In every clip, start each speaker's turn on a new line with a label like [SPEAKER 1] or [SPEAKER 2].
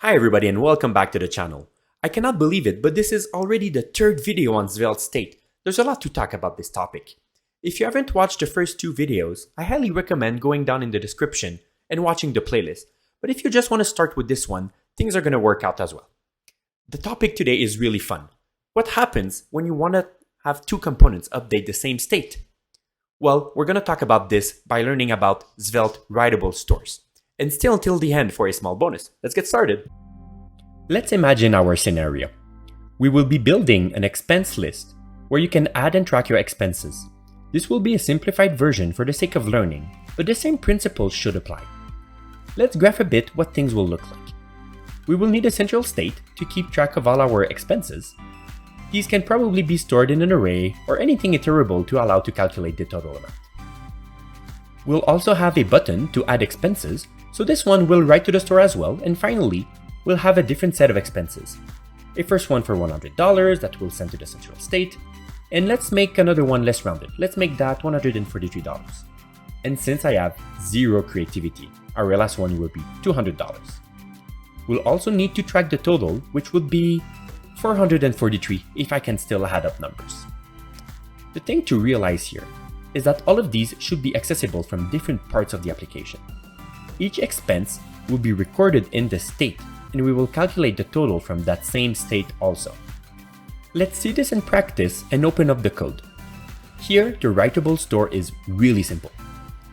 [SPEAKER 1] Hi everybody and welcome back to the channel. I cannot believe it, but this is already the third video on Svelte State. There's a lot to talk about this topic. If you haven't watched the first two videos, I highly recommend going down in the description and watching the playlist. But if you just want to start with this one, things are going to work out as well. The topic today is really fun. What happens when you want to have two components update the same state? Well, we're going to talk about this by learning about Svelte Writable Stores. And stay until the end for a small bonus. Let's get started. Let's imagine our scenario. We will be building an expense list where you can add and track your expenses. This will be a simplified version for the sake of learning, but the same principles should apply. Let's graph a bit what things will look like. We will need a central state to keep track of all our expenses. These can probably be stored in an array or anything iterable to allow to calculate the total amount. We'll also have a button to add expenses, so this one will write to the store as well, and finally, we'll have a different set of expenses. A first one for $100 that will send to the central state, and let's make another one less rounded. Let's make that $143. And since I have zero creativity, our last one will be $200. We'll also need to track the total, which would be 443 if I can still add up numbers. The thing to realize here is that all of these should be accessible from different parts of the application. Each expense will be recorded in the state, and we will calculate the total from that same state also. Let's see this in practice and open up the code. Here, the Writable store is really simple.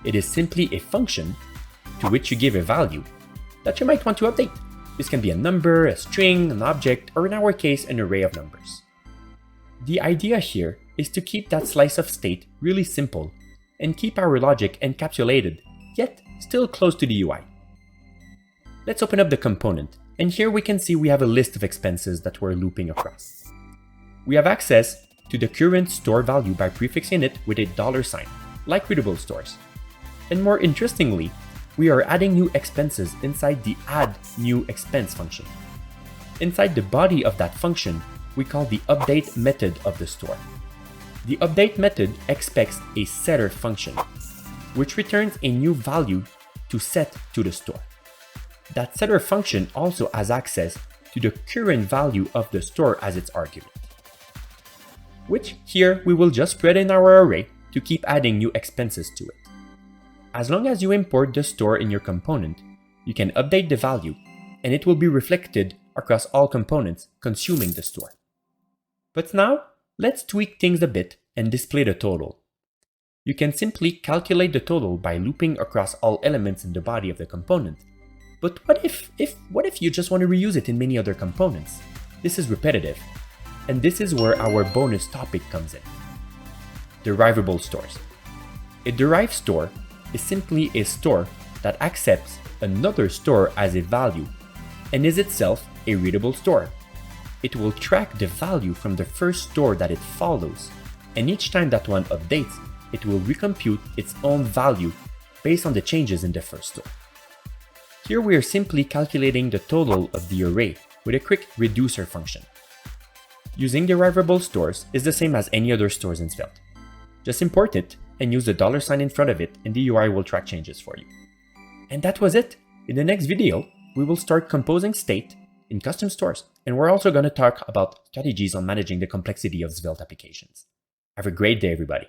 [SPEAKER 1] It is simply a function to which you give a value that you might want to update. This can be a number, a string, an object, or in our case, an array of numbers. The idea here is to keep that slice of state really simple and keep our logic encapsulated, yet still close to the UI. Let's open up the component, and here we can see we have a list of expenses that we're looping across. We have access to the current store value by prefixing it with a $sign, like Readable Stores. And more interestingly, we are adding new expenses inside the add new expense function. Inside the body of that function, we call the update method of the store. The update method expects a setter function, which returns a new value to set to the store. That setter function also has access to the current value of the store as its argument, which here we will just spread in our array to keep adding new expenses to it. As long as you import the store in your component, you can update the value and it will be reflected across all components consuming the store. But now, let's tweak things a bit and display the total. You can simply calculate the total by looping across all elements in the body of the component. But what if you just want to reuse it in many other components? This is repetitive, and this is where our bonus topic comes in. Derivable stores. A derived store is simply a store that accepts another store as a value and is itself a readable store. It will track the value from the first store that it follows, and each time that one updates, it will recompute its own value based on the changes in the first store. Here we are simply calculating the total of the array with a quick reducer function. Using derivable stores is the same as any other stores in Svelte. Just import it and use the $sign in front of it, and the UI will track changes for you. And that was it. In the next video, we will start composing state in custom stores, and we're also going to talk about strategies on managing the complexity of Svelte applications. Have a great day, everybody.